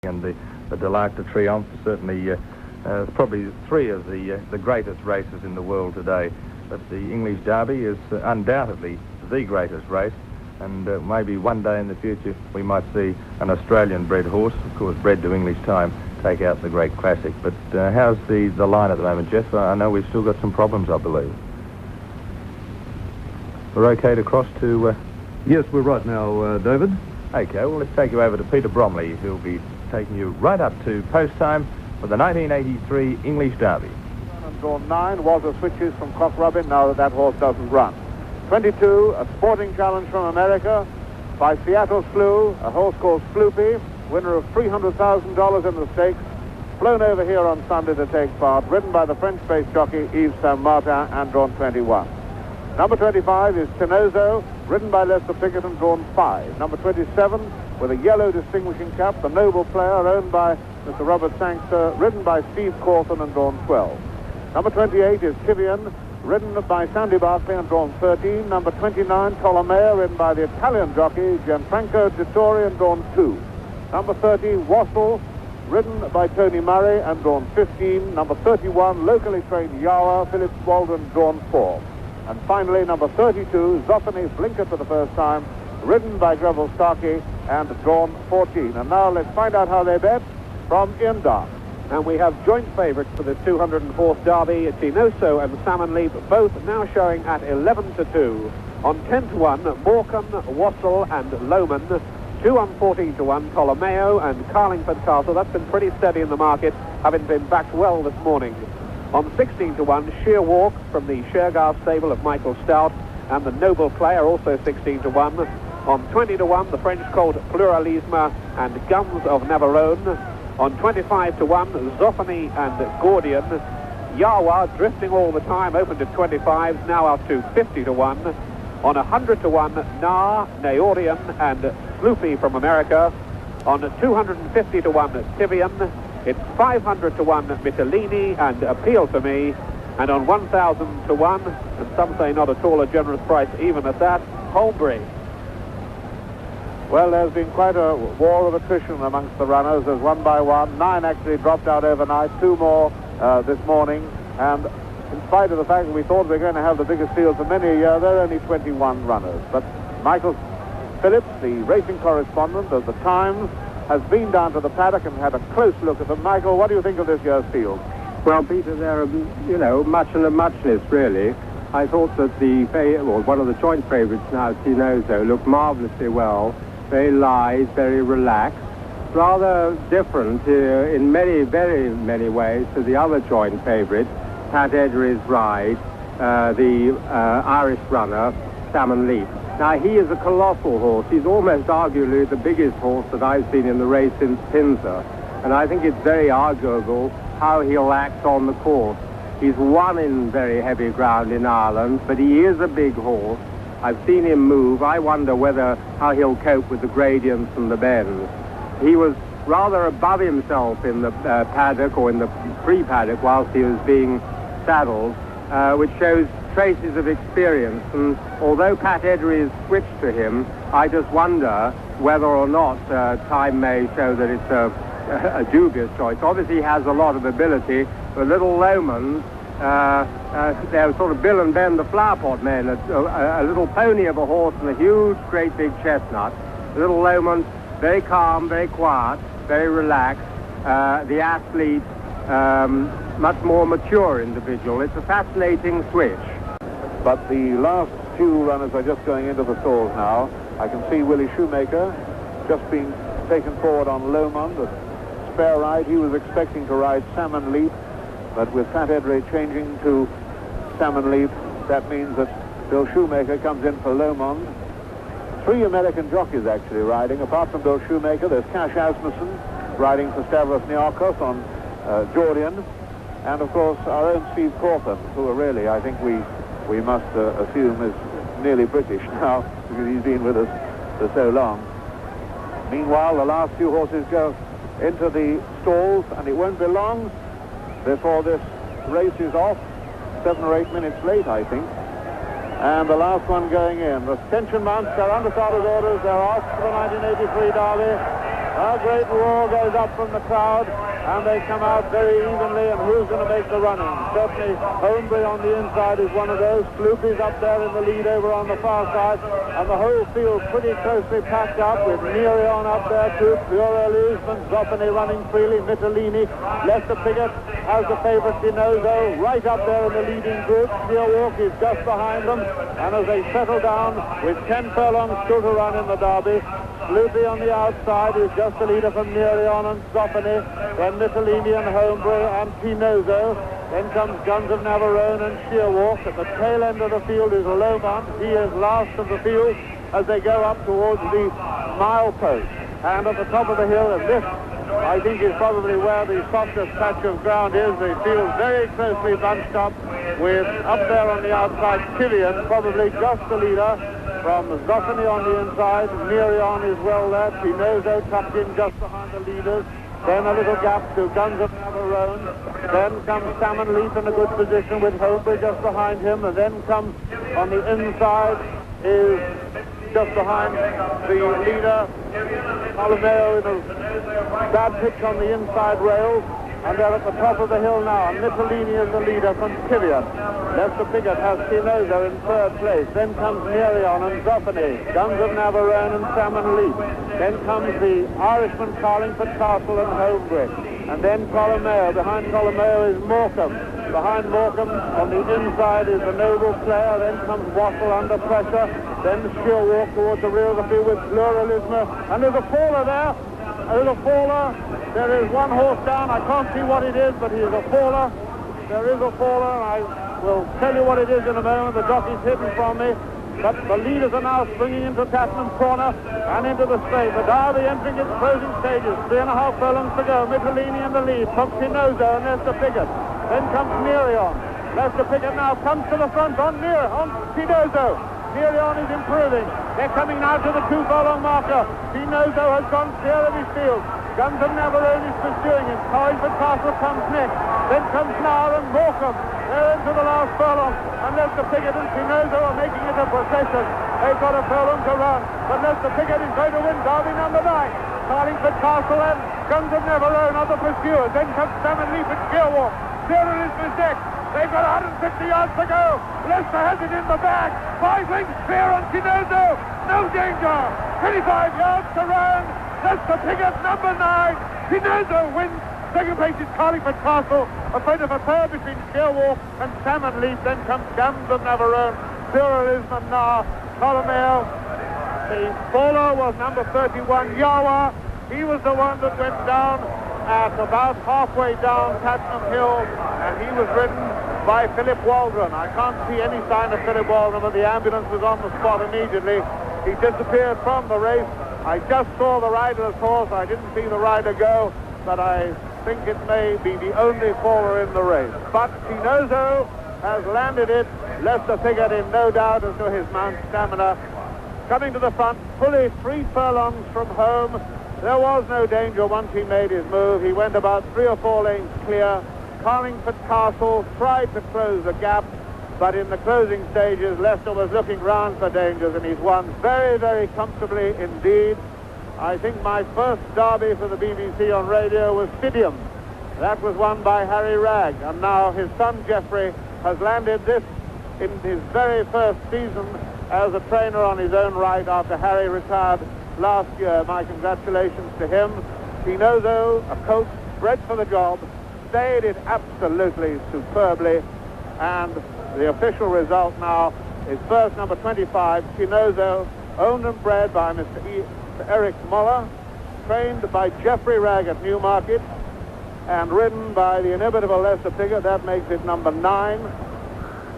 And the Delarc de Triomphe is certainly probably three of the greatest races in the world today. But the English Derby is undoubtedly the greatest race, and maybe one day in the future we might see an Australian-bred horse, of course bred to English time, take out the great classic. But how's the line at the moment, Jeff? I know we've still got some problems, I believe. We're okay to cross to... Yes, we're right now, David. Okay, well, let's take you over to Peter Bromley, who'll be taking you right up to post time for the 1983 English Derby. Drawn 9 was a switches from Cock Robin, now that horse doesn't run. 22, a sporting challenge from America by Seattle Slew, a horse called Floopy, winner of $300,000 in the stakes, flown over here on Sunday to take part, ridden by the French-based jockey Yves Saint-Martin and drawn 21. Number 25 is Tenozo, ridden by Lester Pickett and drawn 5. Number 27, with a yellow distinguishing cap, the Noble Player, owned by Mr. Robert Sangster, ridden by Steve Cawthon and drawn 12. Number 28 is Tivian, ridden by Sandy Barkley and drawn 13. Number 29, Tolomeo, ridden by the Italian jockey Gianfranco Dettori and drawn 2. Number 30, Wassel, ridden by Tony Murray and drawn 15. Number 31, locally trained Yawa, Philip Waldron, drawn 4. And finally, number 32, Zoffany Blinker for the first time, ridden by Greville Starkey and drawn 14. And now let's find out how they bet from Ian Dark. And we have joint favourites for the 204th Derby, Tinoso and Salmon Leap, both now showing at 11-2. On 10-1, Morecambe, Wassel and Lowman. 2 on 14-1, Tolomeo and Carlingford Castle. That's been pretty steady in the market, having been backed well this morning. On 16-1, Sheer Walk from the Shergar stable of Michael Stout and the Noble Player, also 16-1. On 20-1, the French colt Pluralisme and Guns of Navarone. On 25-1, Zoffany and Gordian. Yawa, drifting all the time, opened at 25, now up to 50-1. On 100-1, Na, Naorian and Sloopy from America. On 250-1, Tivian. It's 500-1, Mitellini and Appeal to Me. And on 1,000-1, and some say not at all a generous price even at that, Holmbury. Well, there's been quite a war of attrition amongst the runners. There's one by one. 9 actually dropped out overnight, 2 more this morning. And in spite of the fact that we thought we were going to have the biggest field for many a year, there are only 21 runners. But Michael Phillips, the racing correspondent of the Times, has been down to the paddock and had a close look at them. Michael, what do you think of this year's field? Well, Peter, they're, much and a muchness, really. I thought that one of the joint favourites now, Tinoso, looked marvellously well. Very lithe, very relaxed. Rather different in many, very many ways to the other joint favourite, Pat Edry's ride, the Irish runner, Salmon Leap. Now, he is a colossal horse. He's almost arguably the biggest horse that I've seen in the race since Pinzer. And I think it's very arguable how he'll act on the course. He's won in very heavy ground in Ireland, but he is a big horse. I've seen him move. I wonder how he'll cope with the gradients and the bends. He was rather above himself in the paddock or in the pre-paddock whilst he was being saddled, which shows traces of experience. And although Pat Edry is switched to him, I just wonder whether or not time may show that it's a dubious choice. Obviously, he has a lot of ability. The little Lomans, they're sort of Bill and Ben the flower pot men, a little pony of a horse and a huge, great big chestnut. The little Lomans, very calm, very quiet, very relaxed. The athlete, much more mature individual. It's a fascinating switch. But the last few runners are just going into the stalls now. I can see Willie Shoemaker just being taken forward on Lomond, a spare ride. He was expecting to ride Salmon Leap, but with Pat Edry changing to Salmon Leap, that means that Bill Shoemaker comes in for Lomond. 3 American jockeys actually riding. Apart from Bill Shoemaker, there's Cash Asmussen riding for Stavros Niarchos on Jordan. And of course, our own Steve Cawthon, who are really, I think we must assume is nearly British now, because he's been with us for so long. Meanwhile, the last few horses go into the stalls, and it won't be long before this race is off. 7 or 8 minutes late, I think. And the last one going in. The Tension Mounts are under starter's orders. They're off for the 1983 Derby. A great roar goes up from the crowd, and they come out very evenly, and who's going to make the running? Certainly, Holmbury on the inside is one of those. Sloopy's up there in the lead over on the far side, and the whole field pretty closely packed up with Nereon up there too, Pluralism, Zoffany running freely, Mitellini, Lester Piggott has the favourite Dinozo right up there in the leading group. Shearwalk is just behind them, and as they settle down with 10 furlongs still to run in the Derby, Sloopy on the outside is just the leader from Nereon and Zoffany, then Mitellini and Holmbury and Pinozo. Then comes Guns of Navarone and Shearwalk. At the tail end of the field is Lomond. He is last of the field as they go up towards the milepost. And at the top of the hill, and this, I think, is probably where the softest patch of ground is. The field very closely bunched up with, up there on the outside, Kivian, probably just the leader. From Zoffany on the inside, Nereon is well there, Pinozo tucked in just behind the leaders. Then a little gap to Guns of Navarone. Then comes Salmon Leaf in a good position with Holmbury just behind him. And then comes on the inside is just behind the leader, Colomeo in a bad pitch on the inside rails. And they're at the top of the hill now. Mitellini is the leader from Kivian. Lester Piggott has Pinozo in third place. Then comes Nereon and Zoffany, Guns of Navarone and Salmon Leaf. Then comes the Irishman Carlingford Castle and Holmbury. And then Colomeo. Behind Colomeo is Morecambe. Behind Morecambe on the inside is the Noble Player. Then comes Wassel under pressure. Then Shearwalk towards the rear of the field with Pluralism. And there's a faller there. A little faller. There is one horse down. I can't see what it is, but he is a faller. There is a faller, and I will tell you what it is in a moment. The jockey's hidden from me. But the leaders are now springing into Tattenham Corner and into the straight. The Derby entering its closing stages. 3.5 furlongs to go. Mitellini in the lead. Pinozo and Lester Piggott. Then comes Nereon. Lester Piggott now comes to the front on Pinozo. Nereon is improving. They're coming now to the 2 furlong marker. Pinozo has gone clear of his field. Guns of Navarone is pursuing him. Carlingford Castle comes next. Then comes Nar and Morecambe. They're into the last furlong. And Lester Piggott and Pinozo are making it a procession. They've got a furlong to run. But Lester Piggott is going to win Derby number 9. Carlingford Castle and Guns of Navarone are the pursuers. Then comes Salmon Leaf and Shearwalk. Pluralism is next. They've got 150 yards to go. Lester has it in the bag. 5 lengths clear on Pinozo. No danger. 25 yards to run. Lester Piggott, number 9. Pinozo wins. Second place is Carlingford Castle. A fight of a third between Shearwalk and Salmon Leaf. Then comes Guns of Navarone, Pluralism and Nar. Colomeo. The faller was number 31, Yawa. He was the one that went down at about halfway down Tattenham Hill, and he was ridden by Philip Waldron. I can't see any sign of Philip Waldron, but the ambulance was on the spot immediately. He disappeared from the race. I just saw the rider's horse. I didn't see the rider go, but I think it may be the only faller in the race. But Pinozo has landed it. Lester Piggott in no doubt as to his mount stamina. Coming to the front, fully 3 furlongs from home. There was no danger once he made his move. He went about 3 or 4 lengths clear. Carlingford Castle tried to close the gap, but in the closing stages, Lester was looking round for dangers, and he's won very, very comfortably indeed. I think my first derby for the BBC on radio was Fidium. That was won by Harry Ragg, and now his son Geoffrey has landed this in his very first season as a trainer on his own right after Harry retired last year. My congratulations to him. Pinozo, a coach bred for the job, stayed it absolutely superbly, and the official result now is first number 25, Pinozo, owned and bred by Mr. Eric Moller, trained by Geoffrey Ragg at Newmarket, and ridden by the inimitable Lester Piggott. That makes it number 9.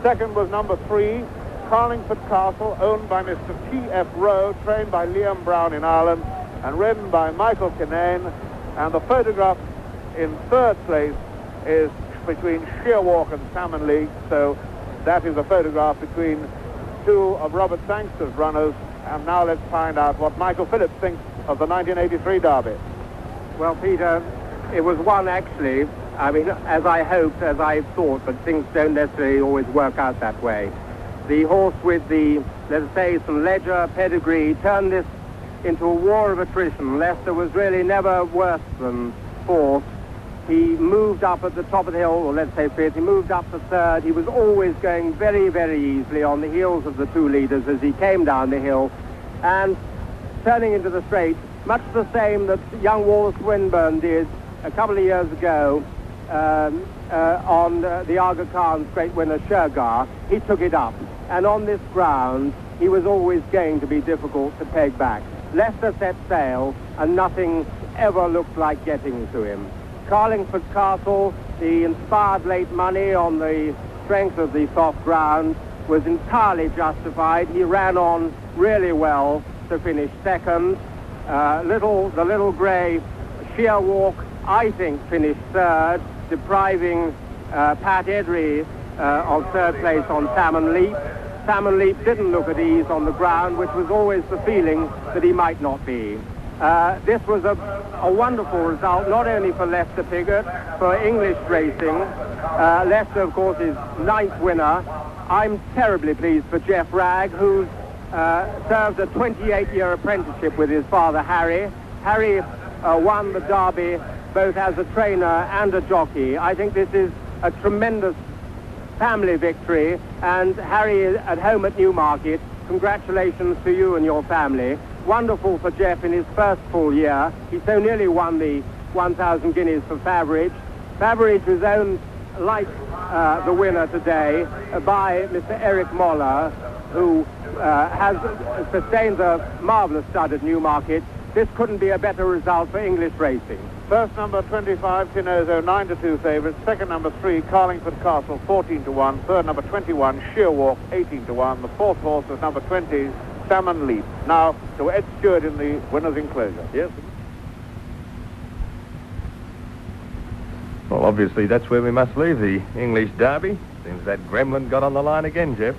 Second was number 3, Carlingford Castle, owned by Mr. T.F. Rowe, trained by Liam Brown in Ireland, and ridden by Michael Kinane. And the photograph in third place is between Shearwalk and Salmon Leaf. So that is a photograph between 2 of Robert Sangster's runners. And now let's find out what Michael Phillips thinks of the 1983 Derby. Well, Peter, it was one actually, I mean, as I hoped, as I thought, but things don't necessarily always work out that way. The horse with the, let's say, some ledger pedigree turned this into a war of attrition. Leicester was really never worse than fourth. He moved up at the top of the hill, or let's say fifth. He moved up to third. He was always going very, very easily on the heels of the two leaders as he came down the hill. And turning into the straight, much the same that young Wallace Swinburne did a couple of years ago on the Aga Khan's great winner Shergar, he took it up. And on this ground, he was always going to be difficult to peg back. Leicester set sail, and nothing ever looked like getting to him. Carlingford Castle, the inspired late money on the strength of the soft ground, was entirely justified. He ran on really well to finish second. The little grey Sheer Walk, I think, finished third, depriving Pat Edry of third place on Salmon Leap. Salmon Leap didn't look at ease on the ground, which was always the feeling that he might not be. This was a wonderful result, not only for Leicester Piggott, for English racing. Leicester, of course, is ninth winner. I'm terribly pleased for Jeff Ragg, who's served a 28-year apprenticeship with his father, Harry. Harry won the Derby both as a trainer and a jockey. I think this is a tremendous family victory, and Harry at home at Newmarket, congratulations to you and your family. Wonderful for Jeff in his first full year. He so nearly won the 1,000 guineas for Faveridge. Faveridge was owned, like the winner today, by Mr. Eric Moller, who has sustained a marvellous stud at Newmarket. This couldn't be a better result for English racing. First number 25, Tinozo, 9-2 favourites. Second number 3, Carlingford Castle, 14-1. Third number 21, Sheer Walk, 18-1. The fourth horse was number 20, Salmon Leap. Now to Ed Stewart in the winner's enclosure. Yes. Well, obviously that's where we must leave the English Derby. Seems that gremlin got on the line again, Jeff.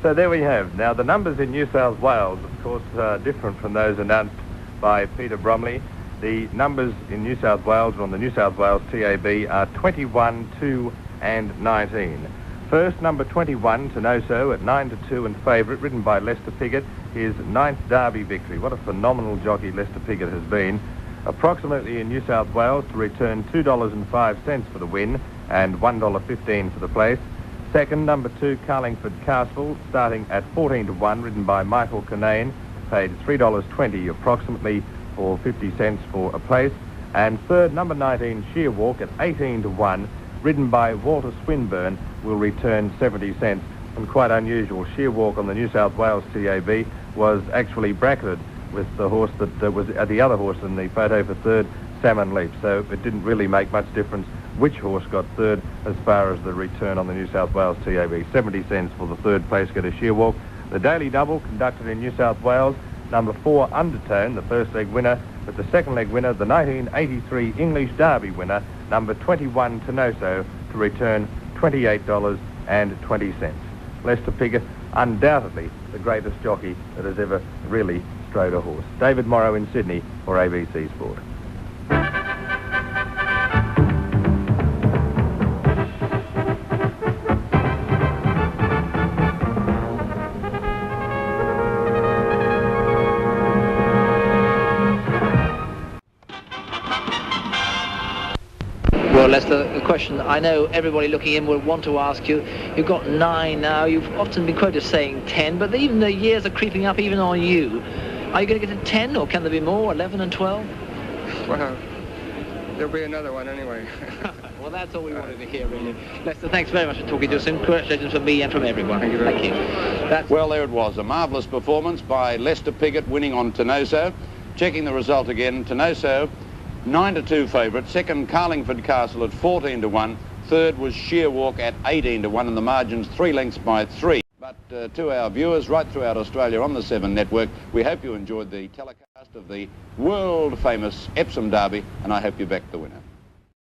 So there we have. Now the numbers in New South Wales, of course, are different from those announced by Peter Bromley. The numbers in New South Wales, on the New South Wales TAB, are 21, 2 and 19. First, number 21, Tinoso, at 9-2 and favourite, ridden by Lester Piggott, his 9th Derby victory. What a phenomenal jockey Lester Piggott has been. Approximately in New South Wales to return $2.05 for the win and $1.15 for the place. Second, number 2, Carlingford Castle, starting at 14-1, ridden by Michael Kinane, paid $3.20 approximately for 50 cents for a place. And third, number 19, Sheer Walk, at 18-1, ridden by Walter Swinburne, will return 70 cents. And quite unusual, Sheer Walk on the New South Wales TAB was actually bracketed with the horse that was the other horse in the photo for third, Salmon Leap. So it didn't really make much difference which horse got third as far as the return on the New South Wales TAB. 70 cents for the third place getter, Sheer Walk. The Daily Double, conducted in New South Wales, number 4, Undertone, the first leg winner, but the second leg winner, the 1983 English Derby winner, number 21, Tinoso, to return $28.20. Lester Piggott, undoubtedly the greatest jockey that has ever really strode a horse. David Morrow in Sydney for ABC Sport. Well, Lester, the question I know everybody looking in will want to ask you, you've got 9 now, you've often been quoted as saying 10, but even the years are creeping up even on you. Are you going to get to 10, or can there be more, 11 and 12? Well, there'll be another one anyway. Well, that's all we wanted to hear, really. Lester, thanks very much for talking to us, and congratulations from me and from everyone. Thank you very much. That's Well, there it was, a marvellous performance by Lester Piggott, winning on Tinoso. Checking the result again, Tinoso, 9-2 favourite. Second, Carlingford Castle at 14-1. Third was Sheer Walk at 18-1, and the margin's 3 lengths by 3. But to our viewers right throughout Australia on the 7 network, we hope you enjoyed the telecast of the world-famous Epsom Derby, and I hope you backed the winner.